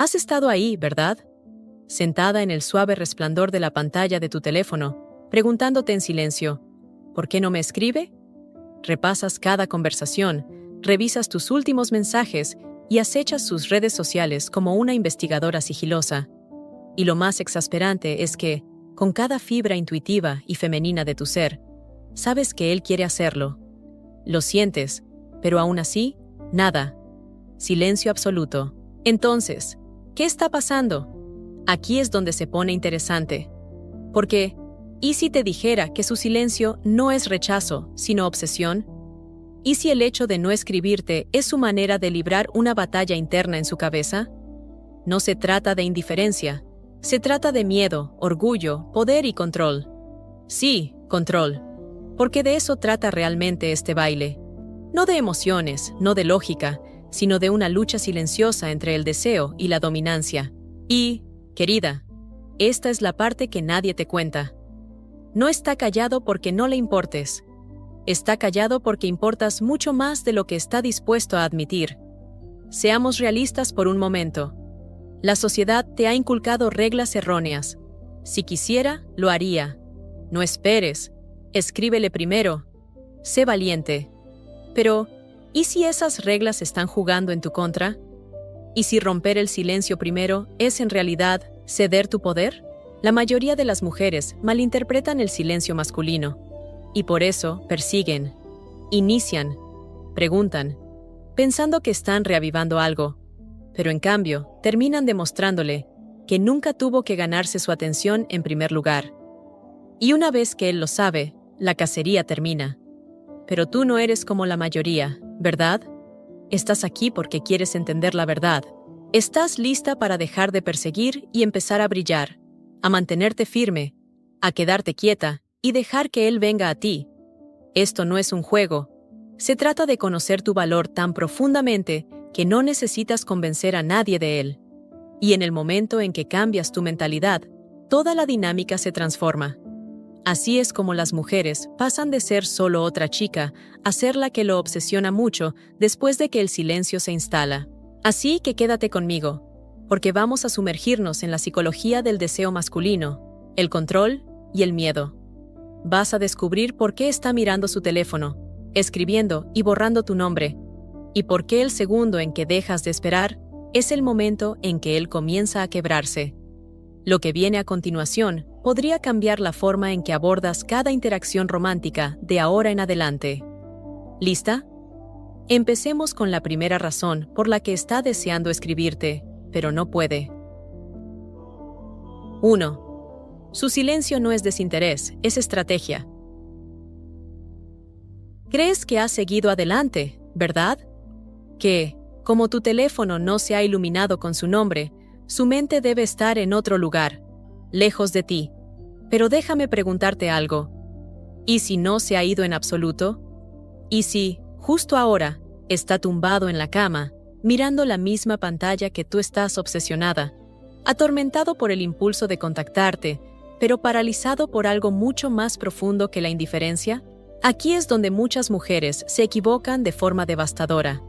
Has estado ahí, ¿verdad? Sentada en el suave resplandor de la pantalla de tu teléfono, preguntándote en silencio, ¿por qué no me escribe? Repasas cada conversación, revisas tus últimos mensajes y acechas sus redes sociales como una investigadora sigilosa. Y lo más exasperante es que, con cada fibra intuitiva y femenina de tu ser, sabes que él quiere hacerlo. Lo sientes, pero aún así, nada. Silencio absoluto. Entonces, ¿qué está pasando? Aquí es donde se pone interesante. Porque, ¿y si te dijera que su silencio no es rechazo, sino obsesión? ¿Y si el hecho de no escribirte es su manera de librar una batalla interna en su cabeza? No se trata de indiferencia. Se trata de miedo, orgullo, poder y control. Sí, control. Porque de eso trata realmente este baile. No de emociones, no de lógica, sino de una lucha silenciosa entre el deseo y la dominancia. Y, querida, esta es la parte que nadie te cuenta. No está callado porque no le importes. Está callado porque importas mucho más de lo que está dispuesto a admitir. Seamos realistas por un momento. La sociedad te ha inculcado reglas erróneas. Si quisiera, lo haría. No esperes. Escríbele primero. Sé valiente. Pero, ¿y si esas reglas están jugando en tu contra? ¿Y si romper el silencio primero es en realidad ceder tu poder? La mayoría de las mujeres malinterpretan el silencio masculino. Y por eso persiguen, inician, preguntan, pensando que están reavivando algo. Pero en cambio, terminan demostrándole que nunca tuvo que ganarse su atención en primer lugar. Y una vez que él lo sabe, la cacería termina. Pero tú no eres como la mayoría, ¿verdad? Estás aquí porque quieres entender la verdad. Estás lista para dejar de perseguir y empezar a brillar, a mantenerte firme, a quedarte quieta y dejar que él venga a ti. Esto no es un juego. Se trata de conocer tu valor tan profundamente que no necesitas convencer a nadie de él. Y en el momento en que cambias tu mentalidad, toda la dinámica se transforma. Así es como las mujeres pasan de ser solo otra chica a ser la que lo obsesiona mucho después de que el silencio se instala. Así que quédate conmigo, porque vamos a sumergirnos en la psicología del deseo masculino, el control y el miedo. Vas a descubrir por qué está mirando su teléfono, escribiendo y borrando tu nombre, y por qué el segundo en que dejas de esperar es el momento en que él comienza a quebrarse. Lo que viene a continuación podría cambiar la forma en que abordas cada interacción romántica de ahora en adelante. ¿Lista? Empecemos con la primera razón por la que está deseando escribirte, pero no puede. 1. Su silencio no es desinterés, es estrategia. Crees que has seguido adelante, ¿verdad? Que, como tu teléfono no se ha iluminado con su nombre, su mente debe estar en otro lugar, lejos de ti. Pero déjame preguntarte algo. ¿Y si no se ha ido en absoluto? ¿Y si, justo ahora, está tumbado en la cama, mirando la misma pantalla que tú estás obsesionada, atormentado por el impulso de contactarte, pero paralizado por algo mucho más profundo que la indiferencia? Aquí es donde muchas mujeres se equivocan de forma devastadora.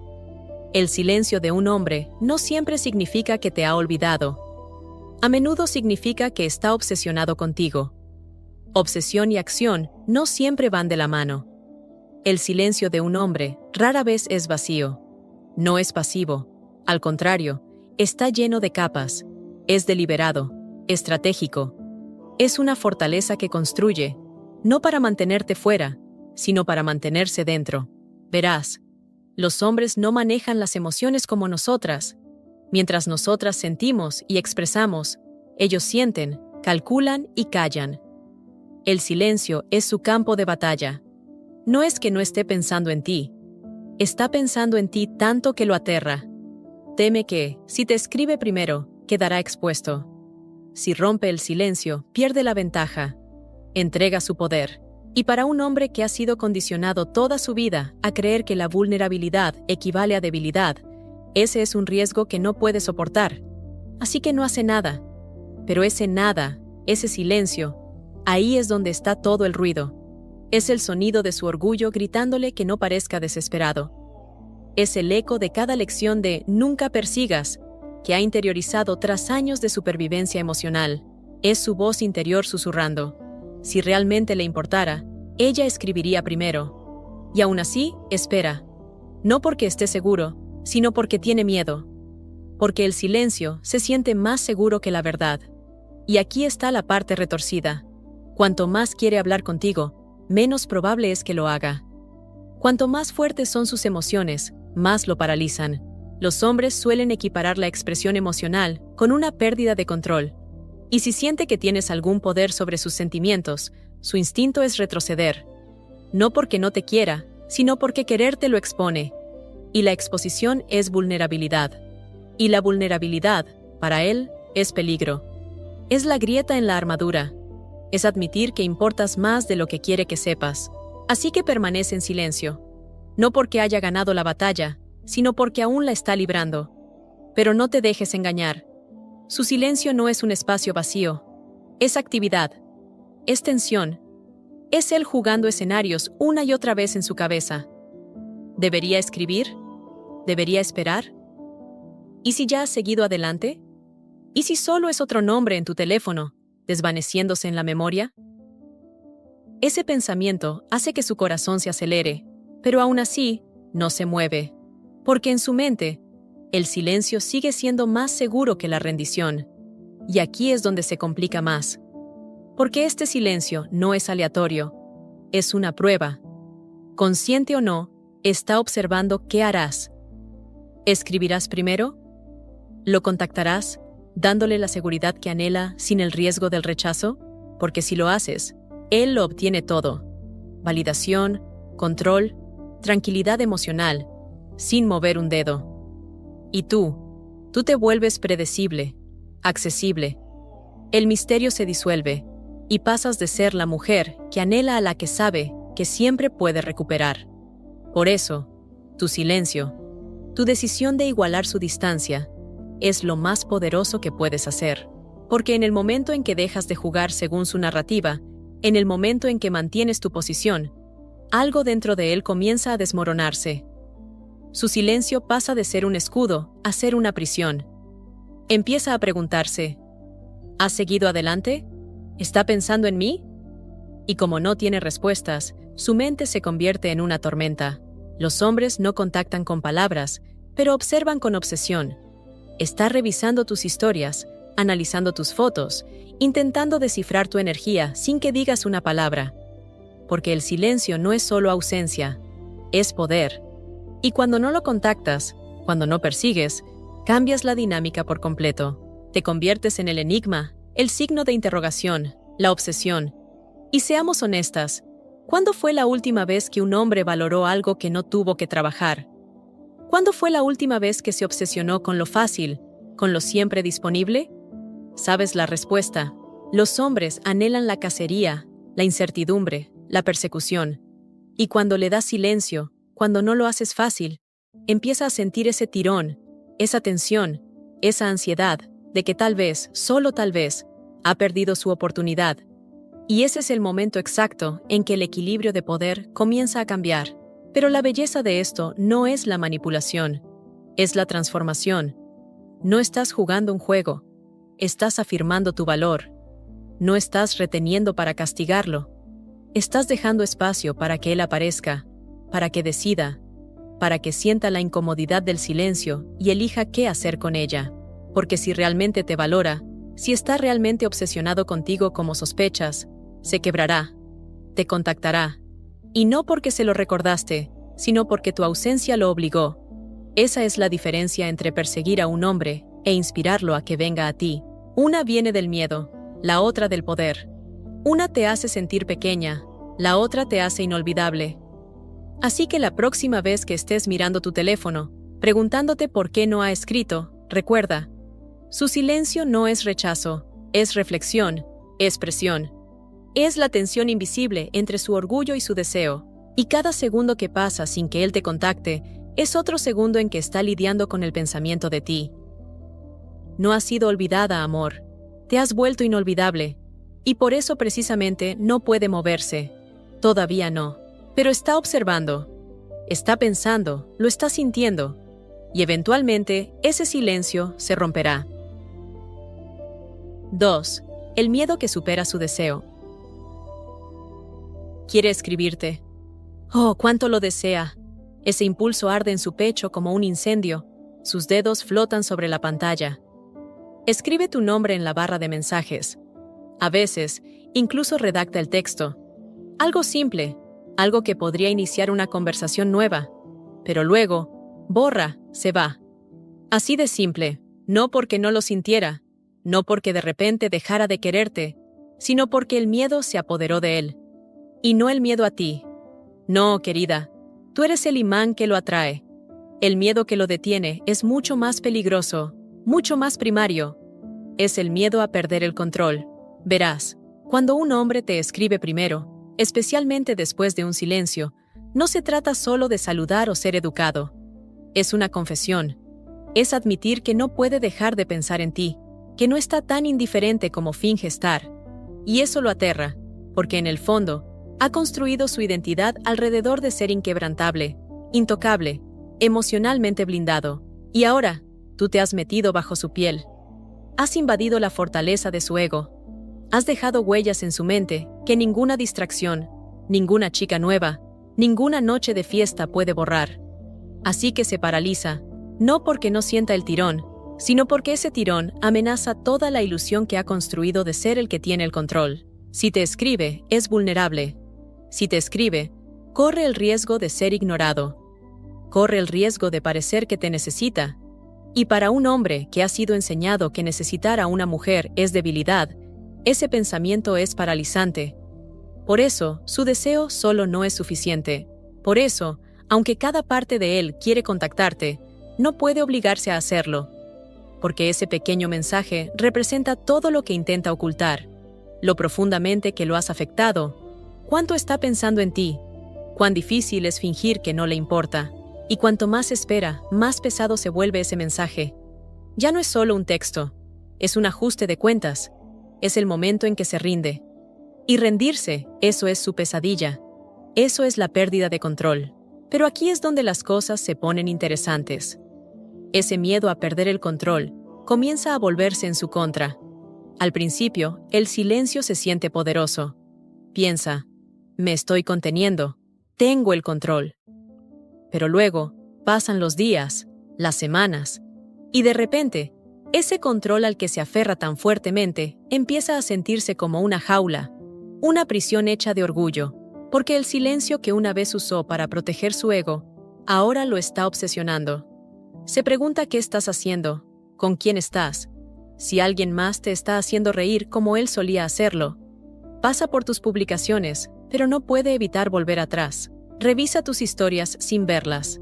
El silencio de un hombre no siempre significa que te ha olvidado. A menudo significa que está obsesionado contigo. Obsesión y acción no siempre van de la mano. El silencio de un hombre rara vez es vacío. No es pasivo. Al contrario, está lleno de capas. Es deliberado, estratégico. Es una fortaleza que construye, no para mantenerte fuera, sino para mantenerse dentro. Verás, los hombres no manejan las emociones como nosotras. Mientras nosotras sentimos y expresamos, ellos sienten, calculan y callan. El silencio es su campo de batalla. No es que no esté pensando en ti. Está pensando en ti tanto que lo aterra. Teme que, si te escribe primero, quedará expuesto. Si rompe el silencio, pierde la ventaja. Entrega su poder. Y para un hombre que ha sido condicionado toda su vida a creer que la vulnerabilidad equivale a debilidad, ese es un riesgo que no puede soportar. Así que no hace nada. Pero ese nada, ese silencio, ahí es donde está todo el ruido. Es el sonido de su orgullo gritándole que no parezca desesperado. Es el eco de cada lección de «nunca persigas», que ha interiorizado tras años de supervivencia emocional. Es su voz interior susurrando. Si realmente le importara, ella escribiría primero. Y aún así, espera. No porque esté seguro, sino porque tiene miedo. Porque el silencio se siente más seguro que la verdad. Y aquí está la parte retorcida. Cuanto más quiere hablar contigo, menos probable es que lo haga. Cuanto más fuertes son sus emociones, más lo paralizan. Los hombres suelen equiparar la expresión emocional con una pérdida de control. Y si siente que tienes algún poder sobre sus sentimientos, su instinto es retroceder. No porque no te quiera, sino porque quererte lo expone. Y la exposición es vulnerabilidad. Y la vulnerabilidad, para él, es peligro. Es la grieta en la armadura. Es admitir que importas más de lo que quiere que sepas. Así que permanece en silencio. No porque haya ganado la batalla, sino porque aún la está librando. Pero no te dejes engañar. Su silencio no es un espacio vacío. Es actividad. Es tensión. Es él jugando escenarios una y otra vez en su cabeza. ¿Debería escribir? ¿Debería esperar? ¿Y si ya has seguido adelante? ¿Y si solo es otro nombre en tu teléfono, desvaneciéndose en la memoria? Ese pensamiento hace que su corazón se acelere, pero aún así no se mueve, porque en su mente, el silencio sigue siendo más seguro que la rendición. Y aquí es donde se complica más. Porque este silencio no es aleatorio, es una prueba. Consciente o no, está observando qué harás. ¿Escribirás primero? ¿Lo contactarás, dándole la seguridad que anhela sin el riesgo del rechazo? Porque si lo haces, él lo obtiene todo. Validación, control, tranquilidad emocional, sin mover un dedo. Y tú te vuelves predecible, accesible. El misterio se disuelve y pasas de ser la mujer que anhela a la que sabe que siempre puede recuperar. Por eso, tu silencio, tu decisión de igualar su distancia, es lo más poderoso que puedes hacer. Porque en el momento en que dejas de jugar según su narrativa, en el momento en que mantienes tu posición, algo dentro de él comienza a desmoronarse. Su silencio pasa de ser un escudo a ser una prisión. Empieza a preguntarse, ¿has seguido adelante? ¿Está pensando en mí? Y como no tiene respuestas, su mente se convierte en una tormenta. Los hombres no contactan con palabras, pero observan con obsesión. Está revisando tus historias, analizando tus fotos, intentando descifrar tu energía sin que digas una palabra. Porque el silencio no es solo ausencia, es poder. Y cuando no lo contactas, cuando no persigues, cambias la dinámica por completo. Te conviertes en el enigma, el signo de interrogación, la obsesión. Y seamos honestas, ¿cuándo fue la última vez que un hombre valoró algo que no tuvo que trabajar? ¿Cuándo fue la última vez que se obsesionó con lo fácil, con lo siempre disponible? ¿Sabes la respuesta? Los hombres anhelan la cacería, la incertidumbre, la persecución. Y cuando le das silencio, cuando no lo haces fácil, empieza a sentir ese tirón, esa tensión, esa ansiedad de que tal vez, solo tal vez, ha perdido su oportunidad. Y ese es el momento exacto en que el equilibrio de poder comienza a cambiar. Pero la belleza de esto no es la manipulación, es la transformación. No estás jugando un juego, estás afirmando tu valor. No estás reteniendo para castigarlo. Estás dejando espacio para que él aparezca, para que decida, para que sienta la incomodidad del silencio y elija qué hacer con ella. Porque si realmente te valora, si está realmente obsesionado contigo como sospechas, se quebrará, te contactará. Y no porque se lo recordaste, sino porque tu ausencia lo obligó. Esa es la diferencia entre perseguir a un hombre e inspirarlo a que venga a ti. Una viene del miedo, la otra del poder. Una te hace sentir pequeña, la otra te hace inolvidable. Así que la próxima vez que estés mirando tu teléfono, preguntándote por qué no ha escrito, recuerda, su silencio no es rechazo, es reflexión, es presión. Es la tensión invisible entre su orgullo y su deseo, y cada segundo que pasa sin que él te contacte es otro segundo en que está lidiando con el pensamiento de ti. No has sido olvidada, amor. Te has vuelto inolvidable, y por eso precisamente no puede moverse. Todavía no. Pero está observando. Está pensando, lo está sintiendo. y eventualmente ese silencio se romperá. 2. El miedo que supera su deseo. Quiere escribirte. Oh, cuánto lo desea. Ese impulso arde en su pecho como un incendio. Sus dedos flotan sobre la pantalla. Escribe tu nombre en la barra de mensajes. A veces, incluso redacta el texto. Algo simple, algo que podría iniciar una conversación nueva. Pero luego, borra, se va. Así de simple, no porque no lo sintiera, no porque de repente dejara de quererte, sino porque el miedo se apoderó de él. Y no el miedo a ti. No, querida, tú eres el imán que lo atrae. El miedo que lo detiene es mucho más peligroso, mucho más primario. Es el miedo a perder el control. Verás, cuando un hombre te escribe primero, especialmente después de un silencio, no se trata solo de saludar o ser educado. Es una confesión. Es admitir que no puede dejar de pensar en ti, que no está tan indiferente como finge estar. Y eso lo aterra, porque en el fondo, ha construido su identidad alrededor de ser inquebrantable, intocable, emocionalmente blindado. Y ahora, tú te has metido bajo su piel. Has invadido la fortaleza de su ego. Has dejado huellas en su mente que ninguna distracción, ninguna chica nueva, ninguna noche de fiesta puede borrar. Así que se paraliza, no porque no sienta el tirón, sino porque ese tirón amenaza toda la ilusión que ha construido de ser el que tiene el control. Si te escribe, es vulnerable. Si te escribe, corre el riesgo de ser ignorado. Corre el riesgo de parecer que te necesita. Y para un hombre que ha sido enseñado que necesitar a una mujer es debilidad, ese pensamiento es paralizante. Por eso, su deseo solo no es suficiente. Por eso, aunque cada parte de él quiere contactarte, no puede obligarse a hacerlo. Porque ese pequeño mensaje representa todo lo que intenta ocultar, lo profundamente que lo has afectado, cuánto está pensando en ti, cuán difícil es fingir que no le importa. Y cuanto más espera, más pesado se vuelve ese mensaje. Ya no es solo un texto, es un ajuste de cuentas, es el momento en que se rinde. Y rendirse, eso es su pesadilla, eso es la pérdida de control. Pero aquí es donde las cosas se ponen interesantes. Ese miedo a perder el control comienza a volverse en su contra. Al principio, el silencio se siente poderoso. Piensa, me estoy conteniendo, tengo el control. Pero luego, pasan los días, las semanas, y de repente, ese control al que se aferra tan fuertemente empieza a sentirse como una jaula, una prisión hecha de orgullo, porque el silencio que una vez usó para proteger su ego, ahora lo está obsesionando. Se pregunta qué estás haciendo, con quién estás, si alguien más te está haciendo reír como él solía hacerlo. Pasa por tus publicaciones, pero no puede evitar volver atrás. Revisa tus historias sin verlas.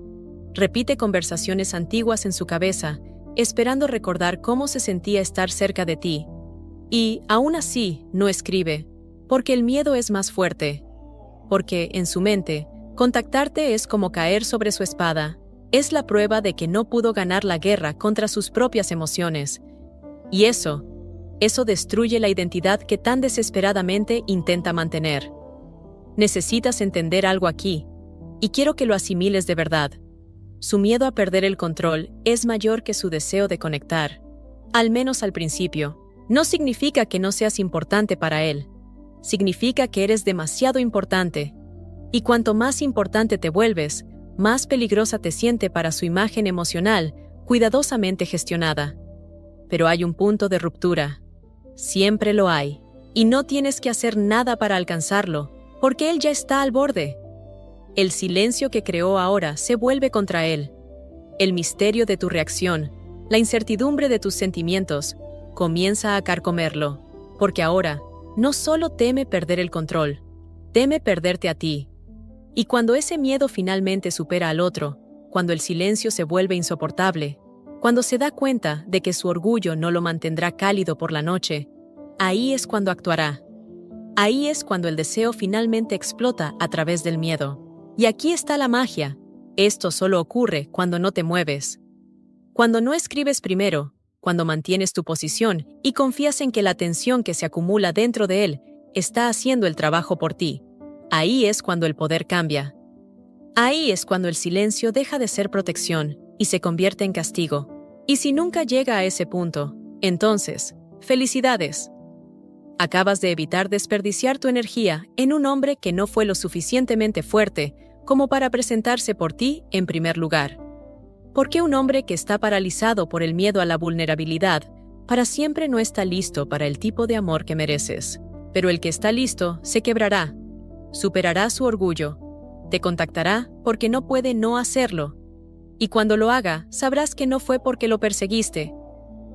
Repite conversaciones antiguas en su cabeza, esperando recordar cómo se sentía estar cerca de ti. Y, aún así, no escribe, porque el miedo es más fuerte. Porque, en su mente, contactarte es como caer sobre su espada. Es la prueba de que no pudo ganar la guerra contra sus propias emociones. Y eso destruye la identidad que tan desesperadamente intenta mantener. Necesitas entender algo aquí, y quiero que lo asimiles de verdad. Su miedo a perder el control es mayor que su deseo de conectar. Al menos al principio. No significa que no seas importante para él. Significa que eres demasiado importante. Y cuanto más importante te vuelves, más peligrosa te siente para su imagen emocional, cuidadosamente gestionada. Pero hay un punto de ruptura. Siempre lo hay. Y no tienes que hacer nada para alcanzarlo, porque él ya está al borde. El silencio que creó ahora se vuelve contra él. El misterio de tu reacción, la incertidumbre de tus sentimientos, comienza a carcomerlo, porque ahora no solo teme perder el control, teme perderte a ti. Y cuando ese miedo finalmente supera al otro, cuando el silencio se vuelve insoportable, cuando se da cuenta de que su orgullo no lo mantendrá cálido por la noche, ahí es cuando actuará. Ahí es cuando el deseo finalmente explota a través del miedo. Y aquí está la magia. Esto solo ocurre cuando no te mueves. Cuando no escribes primero, cuando mantienes tu posición y confías en que la tensión que se acumula dentro de él está haciendo el trabajo por ti. Ahí es cuando el poder cambia. Ahí es cuando el silencio deja de ser protección y se convierte en castigo. Y si nunca llega a ese punto, entonces, felicidades. Acabas de evitar desperdiciar tu energía en un hombre que no fue lo suficientemente fuerte como para presentarse por ti en primer lugar. ¿Por qué un hombre que está paralizado por el miedo a la vulnerabilidad para siempre no está listo para el tipo de amor que mereces? Pero el que está listo se quebrará, superará su orgullo, te contactará porque no puede no hacerlo. Y cuando lo haga, sabrás que no fue porque lo perseguiste,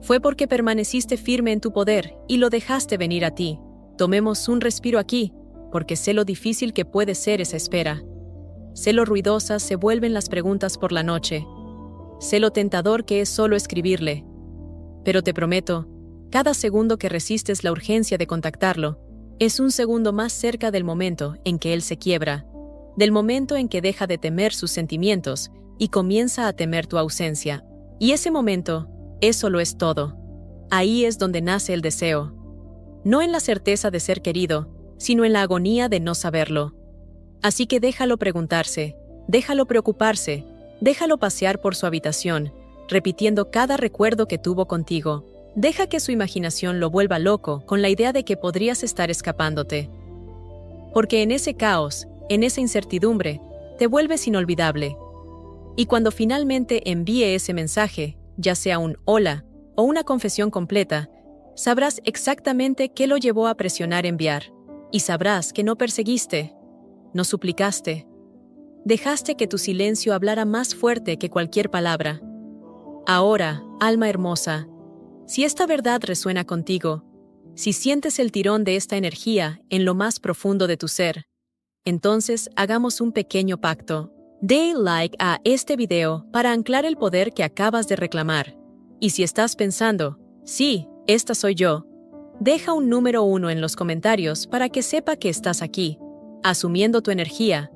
fue porque permaneciste firme en tu poder y lo dejaste venir a ti. Tomemos un respiro aquí, porque sé lo difícil que puede ser esa espera. Sé lo ruidosas se vuelven las preguntas por la noche. Sé lo tentador que es solo escribirle. Pero te prometo, cada segundo que resistes la urgencia de contactarlo, es un segundo más cerca del momento en que él se quiebra, del momento en que deja de temer sus sentimientos y comienza a temer tu ausencia. Y ese momento, eso lo es todo. Ahí es donde nace el deseo. No en la certeza de ser querido, sino en la agonía de no saberlo. Así que déjalo preguntarse, déjalo preocuparse, déjalo pasear por su habitación, repitiendo cada recuerdo que tuvo contigo. Deja que su imaginación lo vuelva loco con la idea de que podrías estar escapándote. Porque en ese caos, en esa incertidumbre, te vuelves inolvidable. Y cuando finalmente envíe ese mensaje, ya sea un hola o una confesión completa, sabrás exactamente qué lo llevó a presionar enviar. Y sabrás que no perseguiste, no suplicaste. Dejaste que tu silencio hablara más fuerte que cualquier palabra. Ahora, alma hermosa, si esta verdad resuena contigo, si sientes el tirón de esta energía en lo más profundo de tu ser, entonces hagamos un pequeño pacto. Dé like a este video para anclar el poder que acabas de reclamar. Y si estás pensando, sí, esta soy yo, deja un número 1 en los comentarios para que sepa que estás aquí, asumiendo tu energía,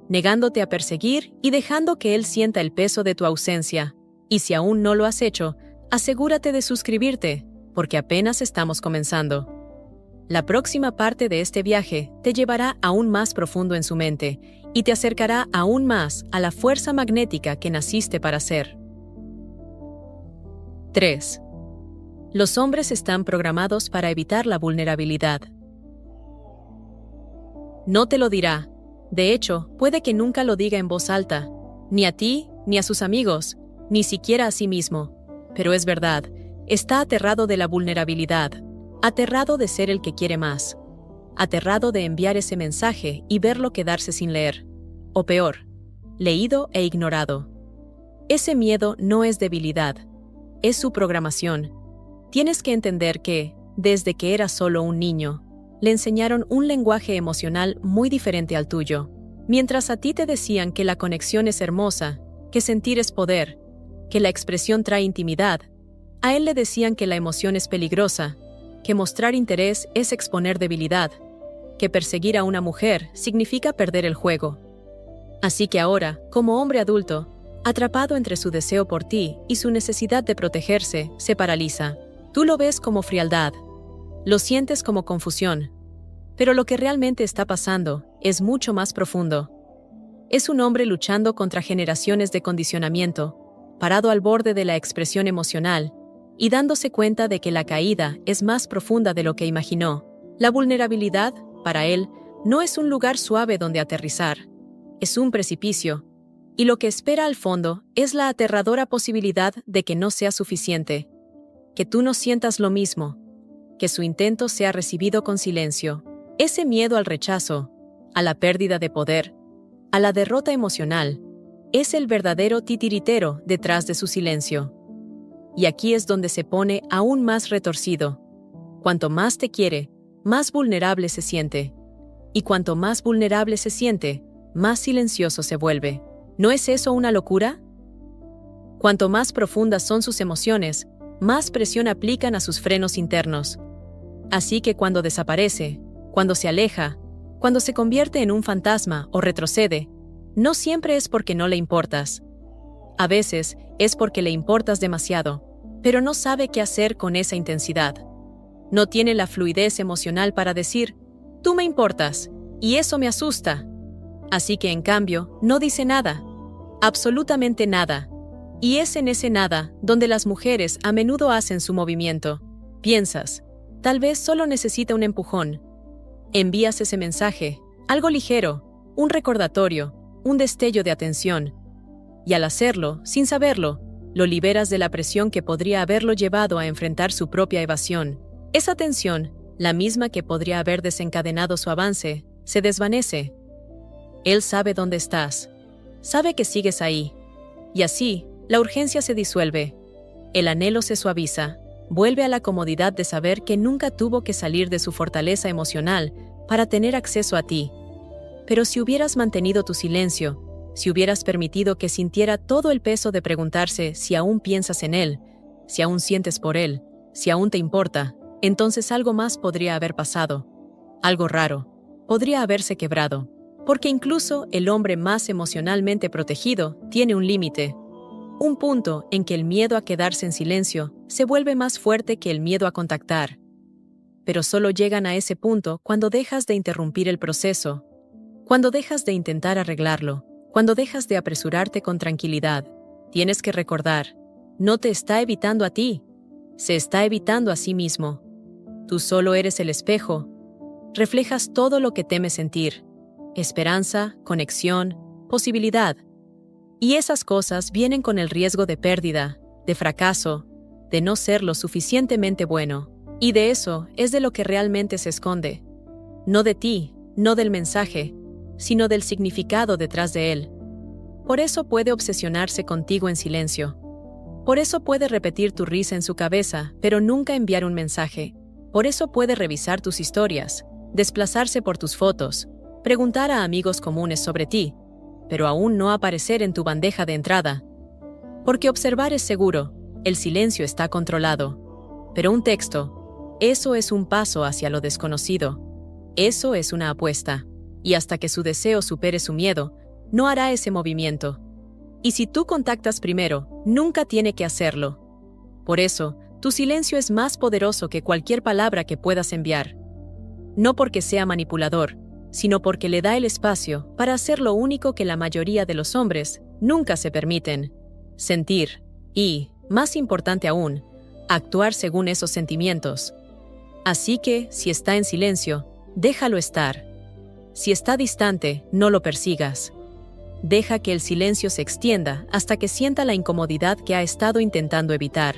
negándote a perseguir y dejando que él sienta el peso de tu ausencia. Y si aún no lo has hecho, asegúrate de suscribirte, porque apenas estamos comenzando. La próxima parte de este viaje te llevará aún más profundo en su mente y te acercará aún más a la fuerza magnética que naciste para ser. 3. Los hombres están programados para evitar la vulnerabilidad. No te lo dirá. De hecho, puede que nunca lo diga en voz alta, ni a ti, ni a sus amigos, ni siquiera a sí mismo. Pero es verdad, está aterrado de la vulnerabilidad, aterrado de ser el que quiere más, aterrado de enviar ese mensaje y verlo quedarse sin leer, o peor, leído e ignorado. Ese miedo no es debilidad, es su programación. Tienes que entender que, desde que era solo un niño, le enseñaron un lenguaje emocional muy diferente al tuyo. Mientras a ti te decían que la conexión es hermosa, que sentir es poder, que la expresión trae intimidad, a él le decían que la emoción es peligrosa, que mostrar interés es exponer debilidad, que perseguir a una mujer significa perder el juego. Así que ahora, como hombre adulto, atrapado entre su deseo por ti y su necesidad de protegerse, se paraliza. Tú lo ves como frialdad, lo sientes como confusión, pero lo que realmente está pasando es mucho más profundo. Es un hombre luchando contra generaciones de condicionamiento, parado al borde de la expresión emocional y dándose cuenta de que la caída es más profunda de lo que imaginó. La vulnerabilidad, para él, no es un lugar suave donde aterrizar, es un precipicio, y lo que espera al fondo es la aterradora posibilidad de que no sea suficiente, que tú no sientas lo mismo, que su intento sea recibido con silencio. Ese miedo al rechazo, a la pérdida de poder, a la derrota emocional, es el verdadero titiritero detrás de su silencio. Y aquí es donde se pone aún más retorcido. Cuanto más te quiere, más vulnerable se siente. Y cuanto más vulnerable se siente, más silencioso se vuelve. ¿No es eso una locura? Cuanto más profundas son sus emociones, más presión aplican a sus frenos internos. Así que cuando desaparece, cuando se aleja, cuando se convierte en un fantasma o retrocede, no siempre es porque no le importas. A veces es porque le importas demasiado, pero no sabe qué hacer con esa intensidad. No tiene la fluidez emocional para decir, tú me importas, y eso me asusta. Así que en cambio, no dice nada, absolutamente nada. Y es en ese nada donde las mujeres a menudo hacen su movimiento. Piensas, tal vez solo necesita un empujón. Envías ese mensaje, algo ligero, un recordatorio, un destello de atención. Y al hacerlo, sin saberlo, lo liberas de la presión que podría haberlo llevado a enfrentar su propia evasión. Esa tensión, la misma que podría haber desencadenado su avance, se desvanece. Él sabe dónde estás, sabe que sigues ahí. Y así, la urgencia se disuelve. El anhelo se suaviza, vuelve a la comodidad de saber que nunca tuvo que salir de su fortaleza emocional para tener acceso a ti. Pero si hubieras mantenido tu silencio, si hubieras permitido que sintiera todo el peso de preguntarse si aún piensas en él, si aún sientes por él, si aún te importa, entonces algo más podría haber pasado. Algo raro. Podría haberse quebrado. Porque incluso el hombre más emocionalmente protegido tiene un límite. Un punto en que el miedo a quedarse en silencio se vuelve más fuerte que el miedo a contactar. Pero solo llegan a ese punto cuando dejas de interrumpir el proceso, cuando dejas de intentar arreglarlo, cuando dejas de apresurarte con tranquilidad. Tienes que recordar, no te está evitando a ti, se está evitando a sí mismo. Tú solo eres el espejo. Reflejas todo lo que temes sentir: esperanza, conexión, posibilidad. Y esas cosas vienen con el riesgo de pérdida, de fracaso, de no ser lo suficientemente bueno. Y de eso es de lo que realmente se esconde. No de ti, no del mensaje, sino del significado detrás de él. Por eso puede obsesionarse contigo en silencio. Por eso puede repetir tu risa en su cabeza, pero nunca enviar un mensaje. Por eso puede revisar tus historias, desplazarse por tus fotos, preguntar a amigos comunes sobre ti, pero aún no aparecer en tu bandeja de entrada. Porque observar es seguro, el silencio está controlado. Pero un texto, eso es un paso hacia lo desconocido. Eso es una apuesta. Y hasta que su deseo supere su miedo, no hará ese movimiento. Y si tú contactas primero, nunca tiene que hacerlo. Por eso, tu silencio es más poderoso que cualquier palabra que puedas enviar. No porque sea manipulador, sino porque le da el espacio para hacer lo único que la mayoría de los hombres nunca se permiten: sentir y, más importante aún, actuar según esos sentimientos. Así que, si está en silencio, déjalo estar. Si está distante, no lo persigas. Deja que el silencio se extienda hasta que sienta la incomodidad que ha estado intentando evitar.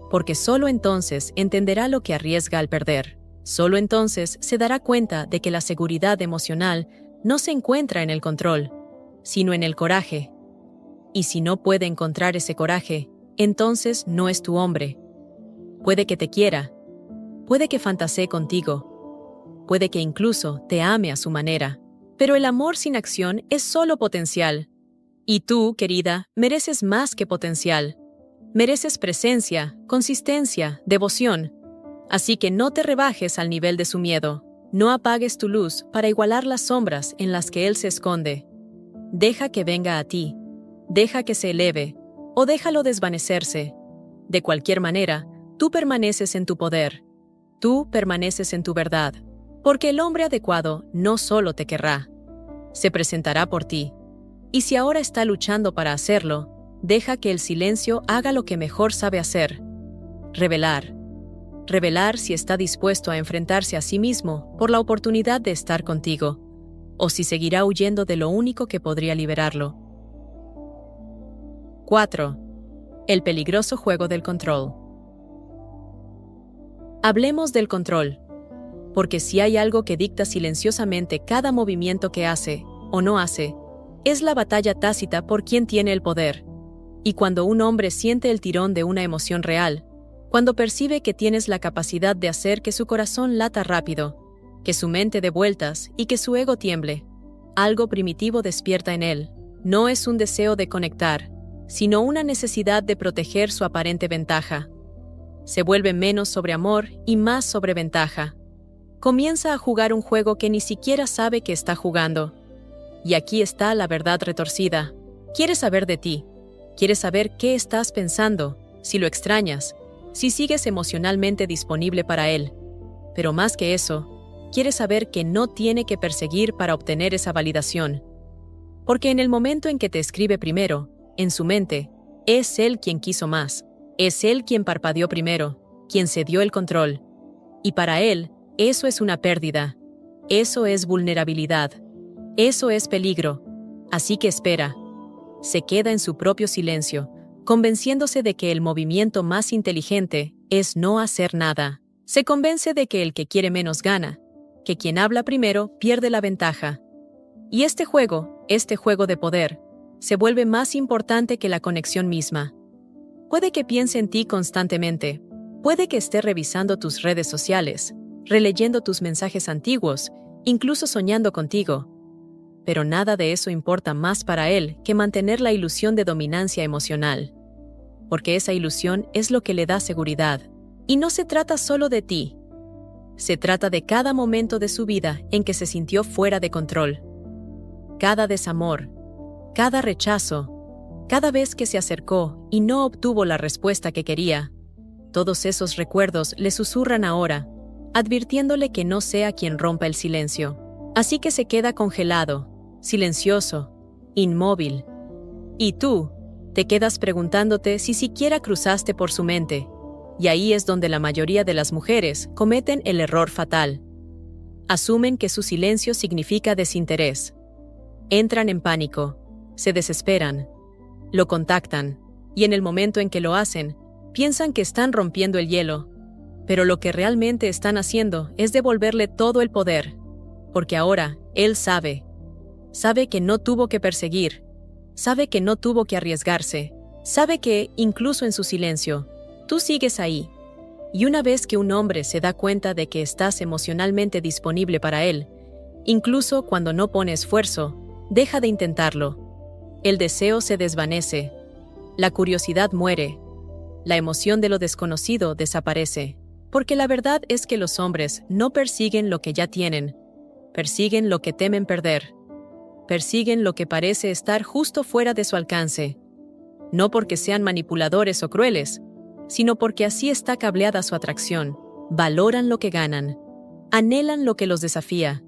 Porque solo entonces entenderá lo que arriesga al perder. Solo entonces se dará cuenta de que la seguridad emocional no se encuentra en el control, sino en el coraje. Y si no puede encontrar ese coraje, entonces no es tu hombre. Puede que te quiera, puede que fantasee contigo, puede que incluso te ame a su manera, pero el amor sin acción es solo potencial. Y tú, querida, mereces más que potencial. Mereces presencia, consistencia, devoción. Así que no te rebajes al nivel de su miedo. No apagues tu luz para igualar las sombras en las que él se esconde. Deja que venga a ti. Deja que se eleve, o déjalo desvanecerse. De cualquier manera, tú permaneces en tu poder. Tú permaneces en tu verdad. Porque el hombre adecuado no solo te querrá, se presentará por ti. Y si ahora está luchando para hacerlo, deja que el silencio haga lo que mejor sabe hacer: revelar. Revelar si está dispuesto a enfrentarse a sí mismo por la oportunidad de estar contigo, o si seguirá huyendo de lo único que podría liberarlo. 4. El peligroso juego del control. Hablemos del control. Porque si hay algo que dicta silenciosamente cada movimiento que hace, o no hace, es la batalla tácita por quién tiene el poder. Y cuando un hombre siente el tirón de una emoción real, cuando percibe que tienes la capacidad de hacer que su corazón lata rápido, que su mente dé vueltas y que su ego tiemble, algo primitivo despierta en él. No es un deseo de conectar, sino una necesidad de proteger su aparente ventaja. Se vuelve menos sobre amor y más sobre ventaja. Comienza a jugar un juego que ni siquiera sabe que está jugando. Y aquí está la verdad retorcida. Quiere saber de ti. Quiere saber qué estás pensando, si lo extrañas, si sigues emocionalmente disponible para él. Pero más que eso, quiere saber que no tiene que perseguir para obtener esa validación. Porque en el momento en que te escribe primero, en su mente, Es él quien quiso más. Es él quien parpadeó primero, quien cedió el control. Y para él, eso es una pérdida. Eso es vulnerabilidad. Eso es peligro. Así que espera. Se queda en su propio silencio, convenciéndose de que el movimiento más inteligente es no hacer nada. Se convence de que el que quiere menos gana, que quien habla primero pierde la ventaja. Y este juego de poder, se vuelve más importante que la conexión misma. Puede que piense en ti constantemente, puede que esté revisando tus redes sociales, releyendo tus mensajes antiguos, incluso soñando contigo. Pero nada de eso importa más para él que mantener la ilusión de dominancia emocional. Porque esa ilusión es lo que le da seguridad. Y no se trata solo de ti. Se trata de cada momento de su vida en que se sintió fuera de control. Cada desamor, cada rechazo, cada vez que se acercó y no obtuvo la respuesta que quería. Todos esos recuerdos le susurran ahora, advirtiéndole que no sea quien rompa el silencio. Así que se queda congelado, silencioso, inmóvil. Y tú, te quedas preguntándote si siquiera cruzaste por su mente. Y ahí es donde la mayoría de las mujeres cometen el error fatal. Asumen que su silencio significa desinterés. Entran en pánico, se desesperan, lo contactan, y en el momento en que lo hacen, piensan que están rompiendo el hielo. Pero lo que realmente están haciendo es devolverle todo el poder, porque ahora él sabe que no tuvo que perseguir, sabe que no tuvo que arriesgarse, sabe que, incluso en su silencio, tú sigues ahí. Y una vez que un hombre se da cuenta de que estás emocionalmente disponible para él, incluso cuando no pone esfuerzo, deja de intentarlo. El deseo se desvanece, la curiosidad muere, la emoción de lo desconocido desaparece. Porque la verdad es que los hombres no persiguen lo que ya tienen, persiguen lo que temen perder. Persiguen lo que parece estar justo fuera de su alcance. No porque sean manipuladores o crueles, sino porque así está cableada su atracción. Valoran lo que ganan, anhelan lo que los desafía.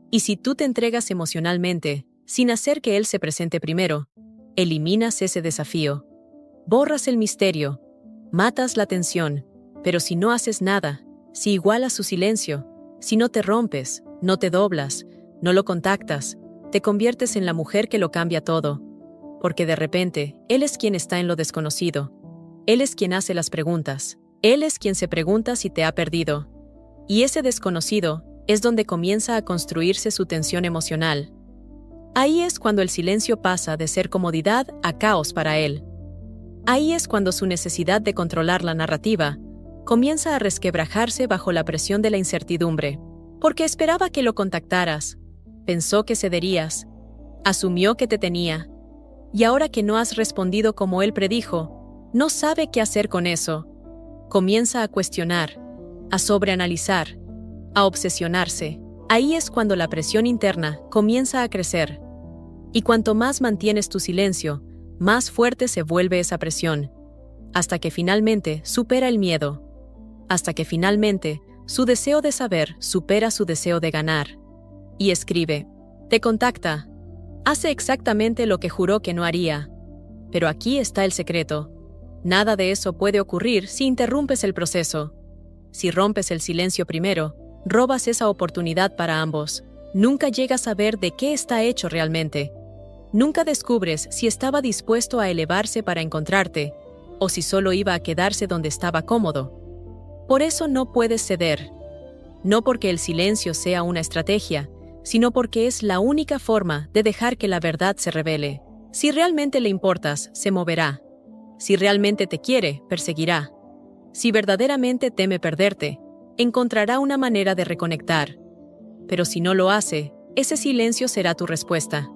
Y si tú te entregas emocionalmente, sin hacer que él se presente primero, eliminas ese desafío. Borras el misterio, matas la tensión. Pero si no haces nada, si igualas su silencio, si no te rompes, no te doblas, no lo contactas, te conviertes en la mujer que lo cambia todo. Porque de repente, él es quien está en lo desconocido. Él es quien hace las preguntas. Él es quien se pregunta si te ha perdido. Y ese desconocido es donde comienza a construirse su tensión emocional. Ahí es cuando el silencio pasa de ser comodidad a caos para él. Ahí es cuando su necesidad de controlar la narrativa comienza a resquebrajarse bajo la presión de la incertidumbre. Porque esperaba que lo contactaras, pensó que cederías, asumió que te tenía. Y ahora que no has respondido como él predijo, no sabe qué hacer con eso. Comienza a cuestionar, a sobreanalizar, a obsesionarse. Ahí es cuando la presión interna comienza a crecer. Y cuanto más mantienes tu silencio, más fuerte se vuelve esa presión. Hasta que finalmente supera el miedo. Hasta que finalmente su deseo de saber supera su deseo de ganar. Y escribe, te contacta, hace exactamente lo que juró que no haría. Pero aquí está el secreto. Nada de eso puede ocurrir si interrumpes el proceso. Si rompes el silencio primero, robas esa oportunidad para ambos. Nunca llegas a ver de qué está hecho realmente. Nunca descubres si estaba dispuesto a elevarse para encontrarte, o si solo iba a quedarse donde estaba cómodo. Por eso no puedes ceder. No porque el silencio sea una estrategia, sino porque es la única forma de dejar que la verdad se revele. Si realmente le importas, se moverá. Si realmente te quiere, perseguirá. Si verdaderamente teme perderte, encontrará una manera de reconectar. Pero si no lo hace, ese silencio será tu respuesta.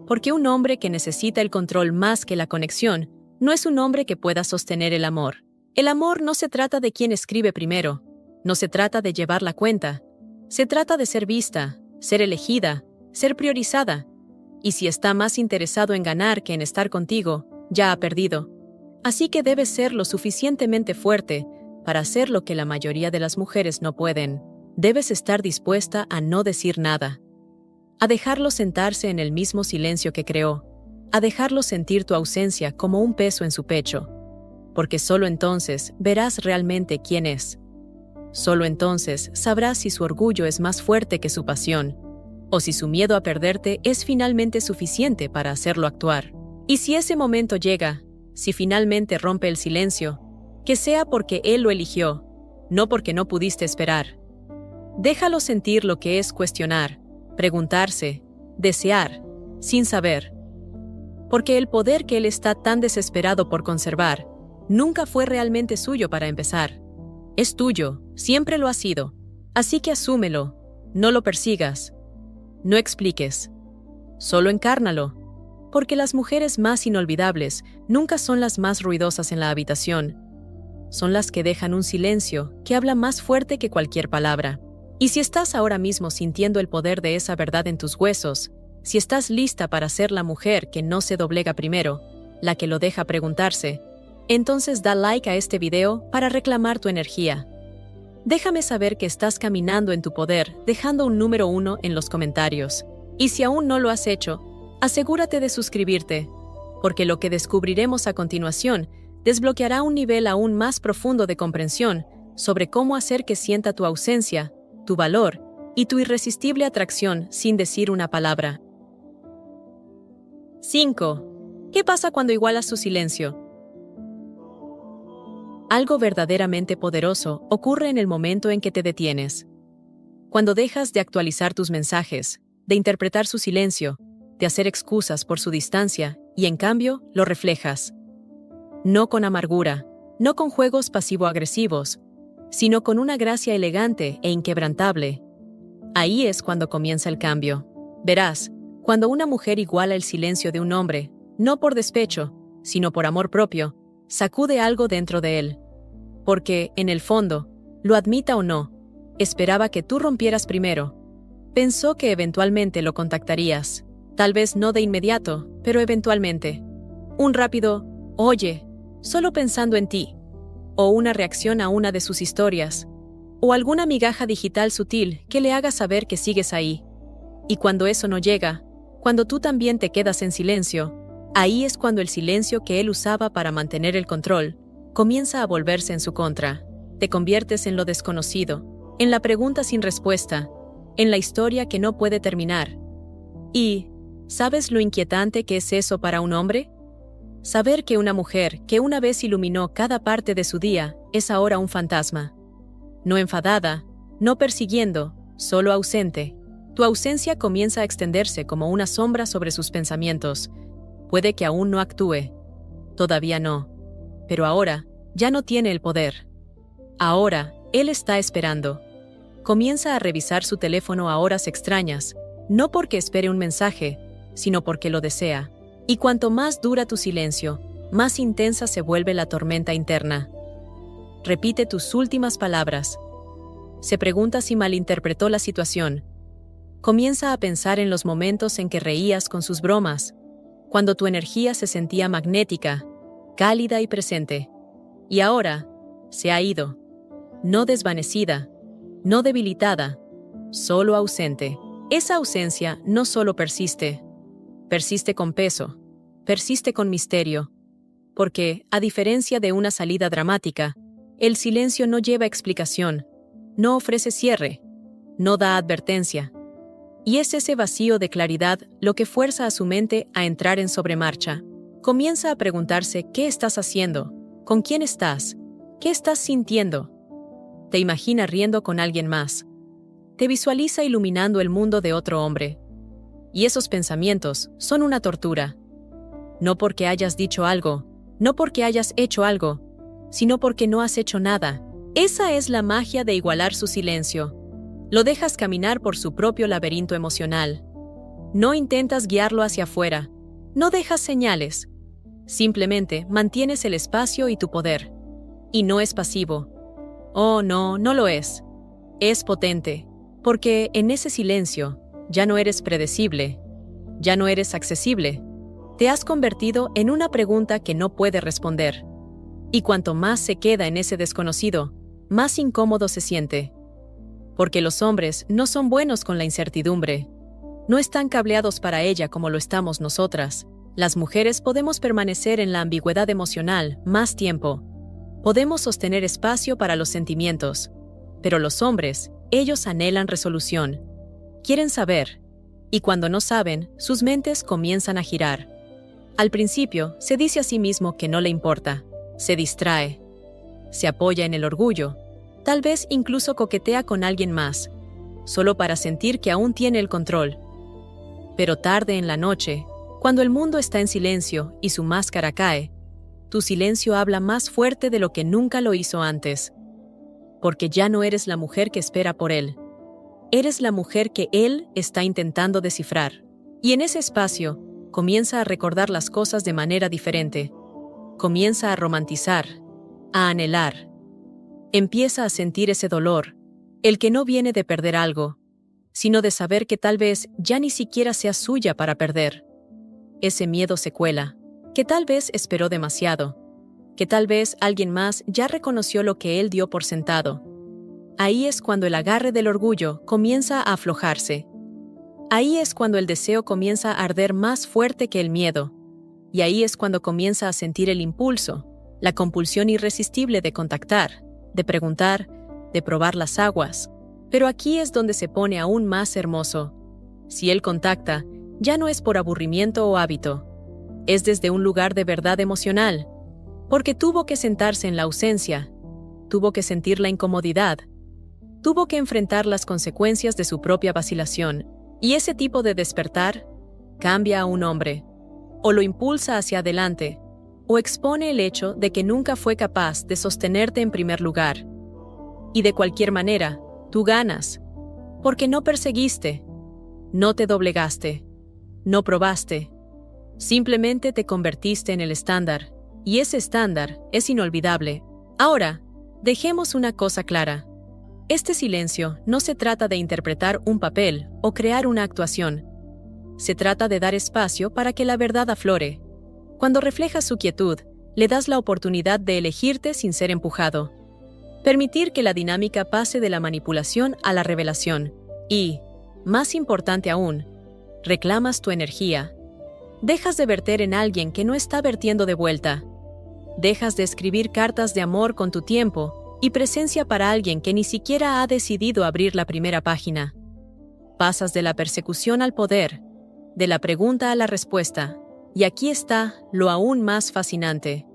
Porque un hombre que necesita el control más que la conexión, no es un hombre que pueda sostener el amor. El amor no se trata de quién escribe primero, no se trata de llevar la cuenta. Se trata de ser vista, ser elegida, ser priorizada. Y si está más interesado en ganar que en estar contigo, ya ha perdido. Así que debes ser lo suficientemente fuerte para hacer lo que la mayoría de las mujeres no pueden. Debes estar dispuesta a no decir nada, a dejarlo sentarse en el mismo silencio que creó, a dejarlo sentir tu ausencia como un peso en su pecho, porque solo entonces verás realmente quién es. Solo entonces sabrás si su orgullo es más fuerte que su pasión, o si su miedo a perderte es finalmente suficiente para hacerlo actuar. Y si ese momento llega, si finalmente rompe el silencio, que sea porque él lo eligió, no porque no pudiste esperar. Déjalo sentir lo que es cuestionar, preguntarse, desear, sin saber. Porque el poder que él está tan desesperado por conservar, nunca fue realmente suyo para empezar. Es tuyo, siempre lo ha sido. Así que asúmelo, no lo persigas, no expliques, solo encárnalo. Porque las mujeres más inolvidables nunca son las más ruidosas en la habitación. Son las que dejan un silencio que habla más fuerte que cualquier palabra. Y si estás ahora mismo sintiendo el poder de esa verdad en tus huesos, si estás lista para ser la mujer que no se doblega primero, la que lo deja preguntarse, entonces da like a este video para reclamar tu energía. Déjame saber que estás caminando en tu poder, dejando un número 1 en los comentarios. Y si aún no lo has hecho, asegúrate de suscribirte, porque lo que descubriremos a continuación desbloqueará un nivel aún más profundo de comprensión sobre cómo hacer que sienta tu ausencia, tu valor y tu irresistible atracción sin decir una palabra. 5. ¿Qué pasa cuando igualas su silencio? Algo verdaderamente poderoso ocurre en el momento en que te detienes. Cuando dejas de actualizar tus mensajes, de interpretar su silencio, de hacer excusas por su distancia, y en cambio lo reflejas. No con amargura, no con juegos pasivo-agresivos, sino con una gracia elegante e inquebrantable. Ahí es cuando comienza el cambio. Verás, cuando una mujer iguala el silencio de un hombre, no por despecho, sino por amor propio, sacude algo dentro de él. Porque, en el fondo, lo admita o no, esperaba que tú rompieras primero. Pensó que eventualmente lo contactarías. Tal vez no de inmediato, pero eventualmente. Un rápido, oye, solo pensando en ti. O una reacción a una de sus historias. O alguna migaja digital sutil que le haga saber que sigues ahí. Y cuando eso no llega, cuando tú también te quedas en silencio, ahí es cuando el silencio que él usaba para mantener el control comienza a volverse en su contra. Te conviertes en lo desconocido, en la pregunta sin respuesta, en la historia que no puede terminar. Y, ¿sabes lo inquietante que es eso para un hombre? Saber que una mujer que una vez iluminó cada parte de su día es ahora un fantasma. No enfadada, no persiguiendo, solo ausente. Tu ausencia comienza a extenderse como una sombra sobre sus pensamientos. Puede que aún no actúe. Todavía no. Pero ahora, ya no tiene el poder. Ahora, él está esperando. Comienza a revisar su teléfono a horas extrañas, no porque espere un mensaje, sino porque lo desea. Y cuanto más dura tu silencio, más intensa se vuelve la tormenta interna. Repite tus últimas palabras. Se pregunta si malinterpretó la situación. Comienza a pensar en los momentos en que reías con sus bromas, cuando tu energía se sentía magnética, cálida y presente. Y ahora, se ha ido. No desvanecida, no debilitada, solo ausente. Esa ausencia no solo persiste con peso, persiste con misterio, porque, a diferencia de una salida dramática, el silencio no lleva explicación, no ofrece cierre, no da advertencia. Y es ese vacío de claridad lo que fuerza a su mente a entrar en sobremarcha. Comienza a preguntarse qué estás haciendo, con quién estás, qué estás sintiendo. Te imagina riendo con alguien más. Te visualiza iluminando el mundo de otro hombre. Y esos pensamientos son una tortura. No porque hayas dicho algo, no porque hayas hecho algo, sino porque no has hecho nada. Esa es la magia de igualar su silencio. Lo dejas caminar por su propio laberinto emocional. No intentas guiarlo hacia afuera. No dejas señales. Simplemente mantienes el espacio y tu poder. Y no es pasivo. Oh, no, no lo es. Es potente. Porque en ese silencio, ya no eres predecible. Ya no eres accesible. Te has convertido en una pregunta que no puede responder. Y cuanto más se queda en ese desconocido, más incómodo se siente. Porque los hombres no son buenos con la incertidumbre. No están cableados para ella como lo estamos nosotras. Las mujeres podemos permanecer en la ambigüedad emocional más tiempo. Podemos sostener espacio para los sentimientos. Pero los hombres, ellos anhelan resolución. Quieren saber. Y cuando no saben, sus mentes comienzan a girar. Al principio, se dice a sí mismo que no le importa. Se distrae. Se apoya en el orgullo. Tal vez incluso coquetea con alguien más, solo para sentir que aún tiene el control. Pero tarde en la noche, cuando el mundo está en silencio y su máscara cae, tu silencio habla más fuerte de lo que nunca lo hizo antes. Porque ya no eres la mujer que espera por él. Eres la mujer que él está intentando descifrar. Y en ese espacio, comienza a recordar las cosas de manera diferente. Comienza a romantizar, a anhelar. Empieza a sentir ese dolor, el que no viene de perder algo, sino de saber que tal vez ya ni siquiera sea suya para perder. Ese miedo se cuela, que tal vez esperó demasiado, que tal vez alguien más ya reconoció lo que él dio por sentado. Ahí es cuando el agarre del orgullo comienza a aflojarse. Ahí es cuando el deseo comienza a arder más fuerte que el miedo. Y ahí es cuando comienza a sentir el impulso, la compulsión irresistible de contactar, de preguntar, de probar las aguas. Pero aquí es donde se pone aún más hermoso. Si él contacta, ya no es por aburrimiento o hábito. Es desde un lugar de verdad emocional. Porque tuvo que sentarse en la ausencia. Tuvo que sentir la incomodidad. Tuvo que enfrentar las consecuencias de su propia vacilación. Y ese tipo de despertar cambia a un hombre. O lo impulsa hacia adelante, o expone el hecho de que nunca fue capaz de sostenerte en primer lugar. Y de cualquier manera, tú ganas, porque no perseguiste, no te doblegaste, no probaste, simplemente te convertiste en el estándar, y ese estándar es inolvidable. Ahora, dejemos una cosa clara. Este silencio no se trata de interpretar un papel o crear una actuación. Se trata de dar espacio para que la verdad aflore. Cuando reflejas su quietud, le das la oportunidad de elegirte sin ser empujado. Permitir que la dinámica pase de la manipulación a la revelación. Y, más importante aún, reclamas tu energía. Dejas de verter en alguien que no está vertiendo de vuelta. Dejas de escribir cartas de amor con tu tiempo y presencia para alguien que ni siquiera ha decidido abrir la primera página. Pasas de la persecución al poder, de la pregunta a la respuesta. Y aquí está lo aún más fascinante.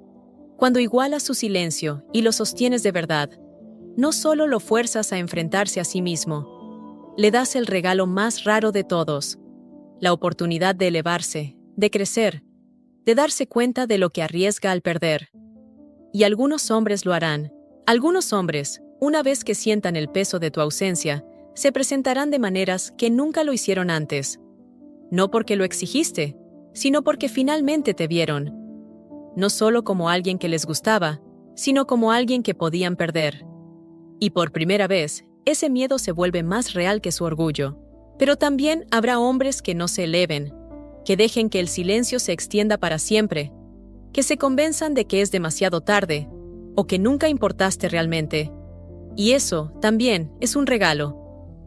Cuando igualas su silencio y lo sostienes de verdad, no solo lo fuerzas a enfrentarse a sí mismo, le das el regalo más raro de todos, la oportunidad de elevarse, de crecer, de darse cuenta de lo que arriesga al perder. Y algunos hombres lo harán. Algunos hombres, una vez que sientan el peso de tu ausencia, se presentarán de maneras que nunca lo hicieron antes. No porque lo exigiste, sino porque finalmente te vieron. No solo como alguien que les gustaba, sino como alguien que podían perder. Y por primera vez, ese miedo se vuelve más real que su orgullo. Pero también habrá hombres que no se eleven, que dejen que el silencio se extienda para siempre, que se convenzan de que es demasiado tarde, o que nunca importaste realmente. Y eso, también, es un regalo,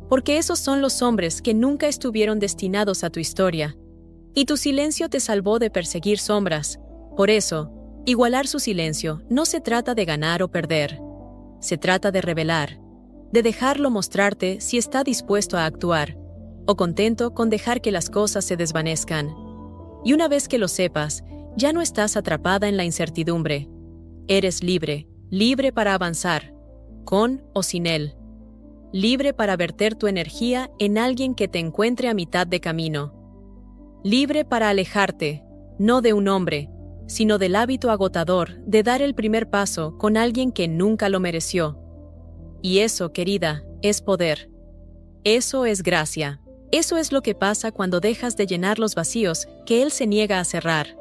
porque esos son los hombres que nunca estuvieron destinados a tu historia. Y tu silencio te salvó de perseguir sombras. Por eso, igualar su silencio no se trata de ganar o perder. Se trata de revelar, de dejarlo mostrarte si está dispuesto a actuar, o contento con dejar que las cosas se desvanezcan. Y una vez que lo sepas, ya no estás atrapada en la incertidumbre. Eres libre, libre para avanzar, con o sin él. Libre para verter tu energía en alguien que te encuentre a mitad de camino. Libre para alejarte, no de un hombre, sino del hábito agotador de dar el primer paso con alguien que nunca lo mereció. Y eso, querida, es poder. Eso es gracia. Eso es lo que pasa cuando dejas de llenar los vacíos que él se niega a cerrar.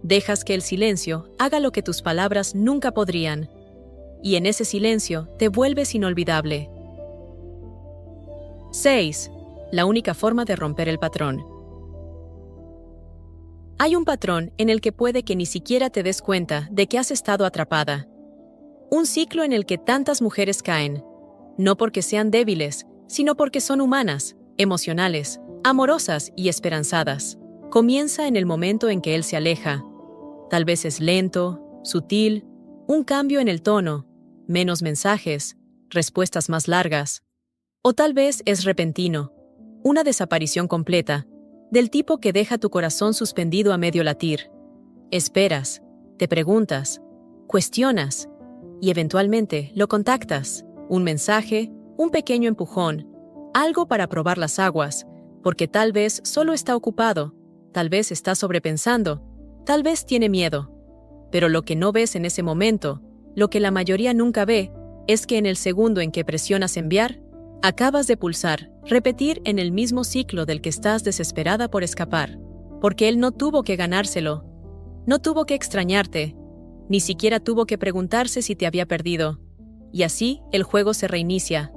Dejas que el silencio haga lo que tus palabras nunca podrían. Y en ese silencio te vuelves inolvidable. 6. La única forma de romper el patrón. Hay un patrón en el que puede que ni siquiera te des cuenta de que has estado atrapada. Un ciclo en el que tantas mujeres caen, no porque sean débiles, sino porque son humanas, emocionales, amorosas y esperanzadas. Comienza en el momento en que él se aleja. Tal vez es lento, sutil, un cambio en el tono, menos mensajes, respuestas más largas. O tal vez es repentino, una desaparición completa, del tipo que deja tu corazón suspendido a medio latir. Esperas, te preguntas, cuestionas, y eventualmente lo contactas. Un mensaje, un pequeño empujón, algo para probar las aguas, porque tal vez solo está ocupado, tal vez está sobrepensando, tal vez tiene miedo. Pero lo que no ves en ese momento, lo que la mayoría nunca ve, es que en el segundo en que presionas enviar, acabas de pulsar, repetir en el mismo ciclo del que estás desesperada por escapar. Porque él no tuvo que ganárselo, no tuvo que extrañarte, ni siquiera tuvo que preguntarse si te había perdido. Y así, el juego se reinicia.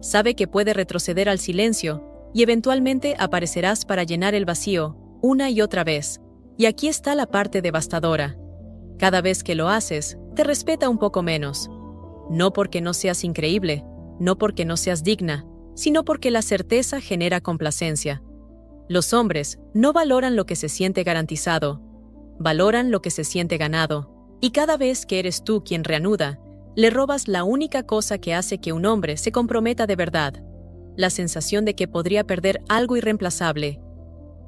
Sabe que puede retroceder al silencio, y eventualmente aparecerás para llenar el vacío, una y otra vez. Y aquí está la parte devastadora. Cada vez que lo haces, te respeta un poco menos. No porque no seas increíble, no porque no seas digna, sino porque la certeza genera complacencia. Los hombres no valoran lo que se siente garantizado, valoran lo que se siente ganado. Y cada vez que eres tú quien reanuda, le robas la única cosa que hace que un hombre se comprometa de verdad, la sensación de que podría perder algo irreemplazable.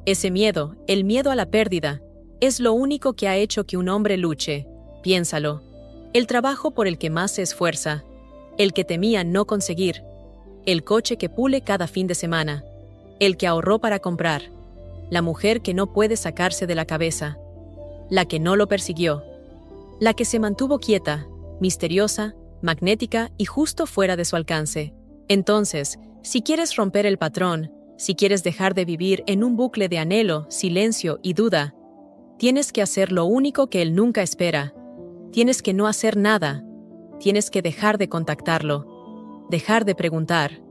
Ese miedo, el miedo a la pérdida, es lo único que ha hecho que un hombre luche. Piénsalo. El trabajo por el que más se esfuerza, el que temía no conseguir, el coche que pule cada fin de semana, el que ahorró para comprar, la mujer que no puede sacarse de la cabeza, la que no lo persiguió, la que se mantuvo quieta, misteriosa, magnética y justo fuera de su alcance. Entonces, si quieres romper el patrón, si quieres dejar de vivir en un bucle de anhelo, silencio y duda, tienes que hacer lo único que él nunca espera. Tienes que no hacer nada. Tienes que dejar de contactarlo, dejar de preguntar,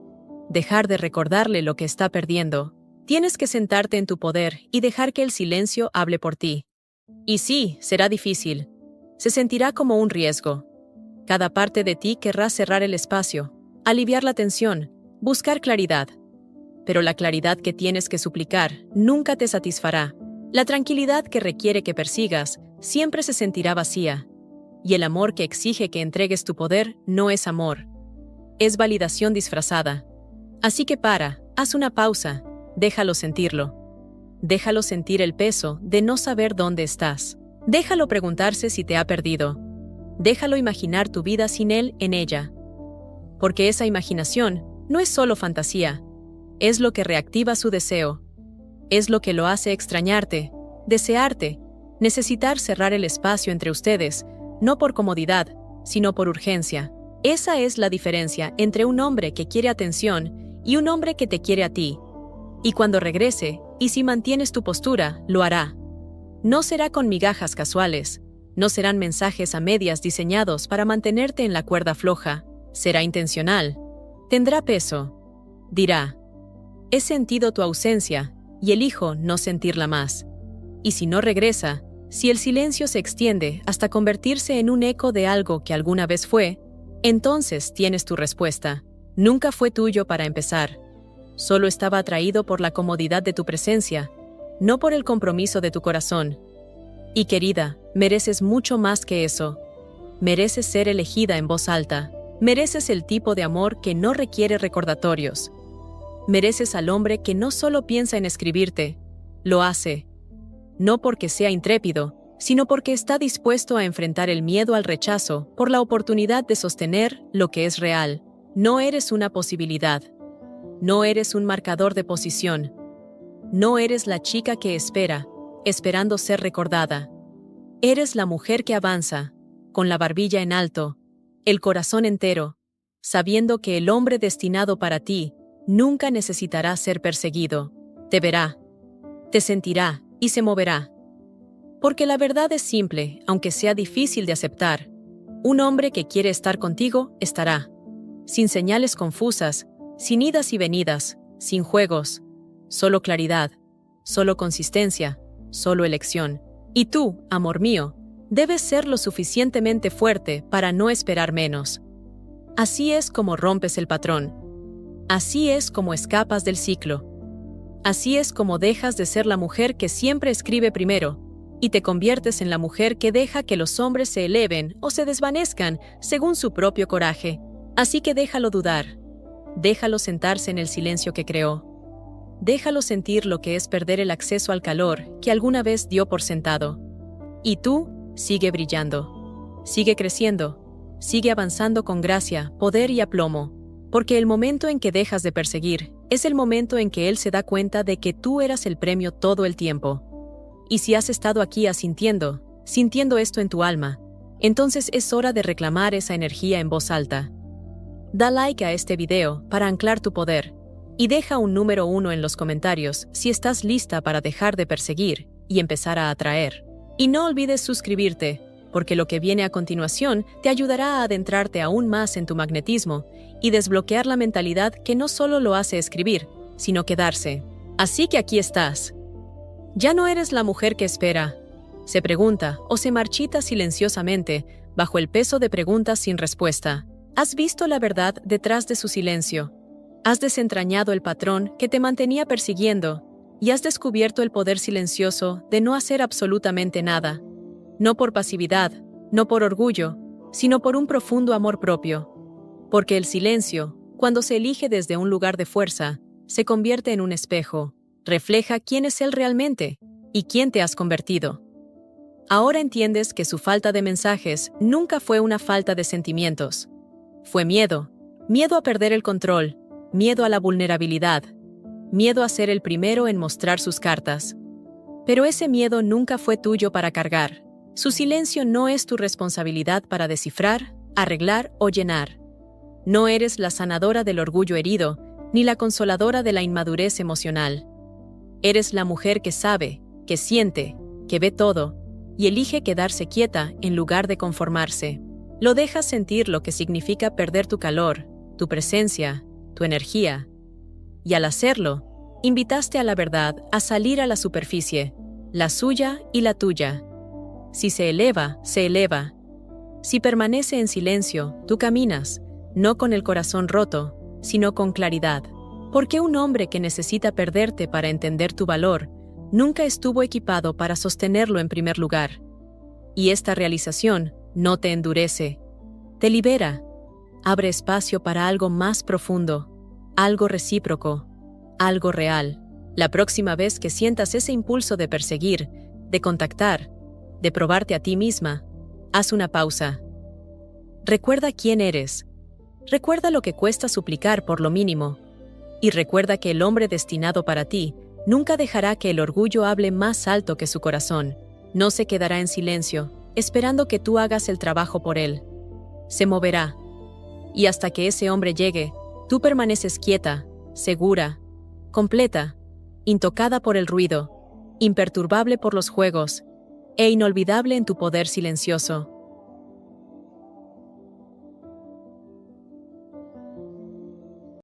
dejar de recordarle lo que está perdiendo. Tienes que sentarte en tu poder y dejar que el silencio hable por ti. Y sí, será difícil. Se sentirá como un riesgo. Cada parte de ti querrá cerrar el espacio, aliviar la tensión, buscar claridad. Pero la claridad que tienes que suplicar nunca te satisfará. La tranquilidad que requiere que persigas siempre se sentirá vacía. Y el amor que exige que entregues tu poder no es amor. Es validación disfrazada. Así que haz una pausa, déjalo sentirlo. Déjalo sentir el peso de no saber dónde estás. Déjalo preguntarse si te ha perdido. Déjalo imaginar tu vida sin él en ella. Porque esa imaginación no es solo fantasía. Es lo que reactiva su deseo. Es lo que lo hace extrañarte, desearte, necesitar cerrar el espacio entre ustedes, no por comodidad, sino por urgencia. Esa es la diferencia entre un hombre que quiere atención y un hombre que te quiere a ti. Y cuando regrese, y si mantienes tu postura, lo hará. No será con migajas casuales, no serán mensajes a medias diseñados para mantenerte en la cuerda floja, será intencional. Tendrá peso. Dirá: he sentido tu ausencia y elijo no sentirla más. Y si no regresa, si el silencio se extiende hasta convertirse en un eco de algo que alguna vez fue, entonces tienes tu respuesta. Nunca fue tuyo para empezar. Solo estaba atraído por la comodidad de tu presencia, no por el compromiso de tu corazón. Y querida, mereces mucho más que eso. Mereces ser elegida en voz alta. Mereces el tipo de amor que no requiere recordatorios. Mereces al hombre que no solo piensa en escribirte, lo hace. No porque sea intrépido, sino porque está dispuesto a enfrentar el miedo al rechazo por la oportunidad de sostener lo que es real. No eres una posibilidad. No eres un marcador de posición. No eres la chica que espera, esperando ser recordada. Eres la mujer que avanza, con la barbilla en alto, el corazón entero, sabiendo que el hombre destinado para ti nunca necesitará ser perseguido. Te verá, te sentirá y se moverá. Porque la verdad es simple, aunque sea difícil de aceptar. Un hombre que quiere estar contigo estará. Sin señales confusas, sin idas y venidas, sin juegos. Solo claridad, solo consistencia, solo elección. Y tú, amor mío, debes ser lo suficientemente fuerte para no esperar menos. Así es como rompes el patrón. Así es como escapas del ciclo. Así es como dejas de ser la mujer que siempre escribe primero, y te conviertes en la mujer que deja que los hombres se eleven o se desvanezcan según su propio coraje. Así que déjalo dudar. Déjalo sentarse en el silencio que creó. Déjalo sentir lo que es perder el acceso al calor que alguna vez dio por sentado. Y tú, sigue brillando. Sigue creciendo. Sigue avanzando con gracia, poder y aplomo. Porque el momento en que dejas de perseguir es el momento en que él se da cuenta de que tú eras el premio todo el tiempo. Y si has estado aquí sintiendo esto en tu alma, entonces es hora de reclamar esa energía en voz alta. Da like a este video para anclar tu poder y deja un número 1 en los comentarios si estás lista para dejar de perseguir y empezar a atraer. Y no olvides suscribirte, porque lo que viene a continuación te ayudará a adentrarte aún más en tu magnetismo y desbloquear la mentalidad que no solo lo hace escribir, sino quedarse. Así que aquí estás. Ya no eres la mujer que espera, se pregunta o se marchita silenciosamente bajo el peso de preguntas sin respuesta. Has visto la verdad detrás de su silencio. Has desentrañado el patrón que te mantenía persiguiendo y has descubierto el poder silencioso de no hacer absolutamente nada. No por pasividad, no por orgullo, sino por un profundo amor propio. Porque el silencio, cuando se elige desde un lugar de fuerza, se convierte en un espejo. Refleja quién es él realmente y quién te has convertido. Ahora entiendes que su falta de mensajes nunca fue una falta de sentimientos. Fue miedo a perder el control, miedo a la vulnerabilidad, miedo a ser el primero en mostrar sus cartas. Pero ese miedo nunca fue tuyo para cargar. Su silencio no es tu responsabilidad para descifrar, arreglar o llenar. No eres la sanadora del orgullo herido, ni la consoladora de la inmadurez emocional. Eres la mujer que sabe, que siente, que ve todo, y elige quedarse quieta en lugar de conformarse. Lo dejas sentir lo que significa perder tu calor, tu presencia, tu energía. Y al hacerlo, invitaste a la verdad a salir a la superficie, la suya y la tuya. Si se eleva, se eleva. Si permanece en silencio, tú caminas, no con el corazón roto, sino con claridad. Porque un hombre que necesita perderte para entender tu valor, nunca estuvo equipado para sostenerlo en primer lugar. Y esta realización no te endurece, te libera, abre espacio para algo más profundo, algo recíproco, algo real. La próxima vez que sientas ese impulso de perseguir, de contactar, de probarte a ti misma, haz una pausa. Recuerda quién eres. Recuerda lo que cuesta suplicar por lo mínimo. Y recuerda que el hombre destinado para ti nunca dejará que el orgullo hable más alto que su corazón. No se quedará en silencio, esperando que tú hagas el trabajo por él. Se moverá. Y hasta que ese hombre llegue, tú permaneces quieta, segura, completa, intocada por el ruido, imperturbable por los juegos, e inolvidable en tu poder silencioso.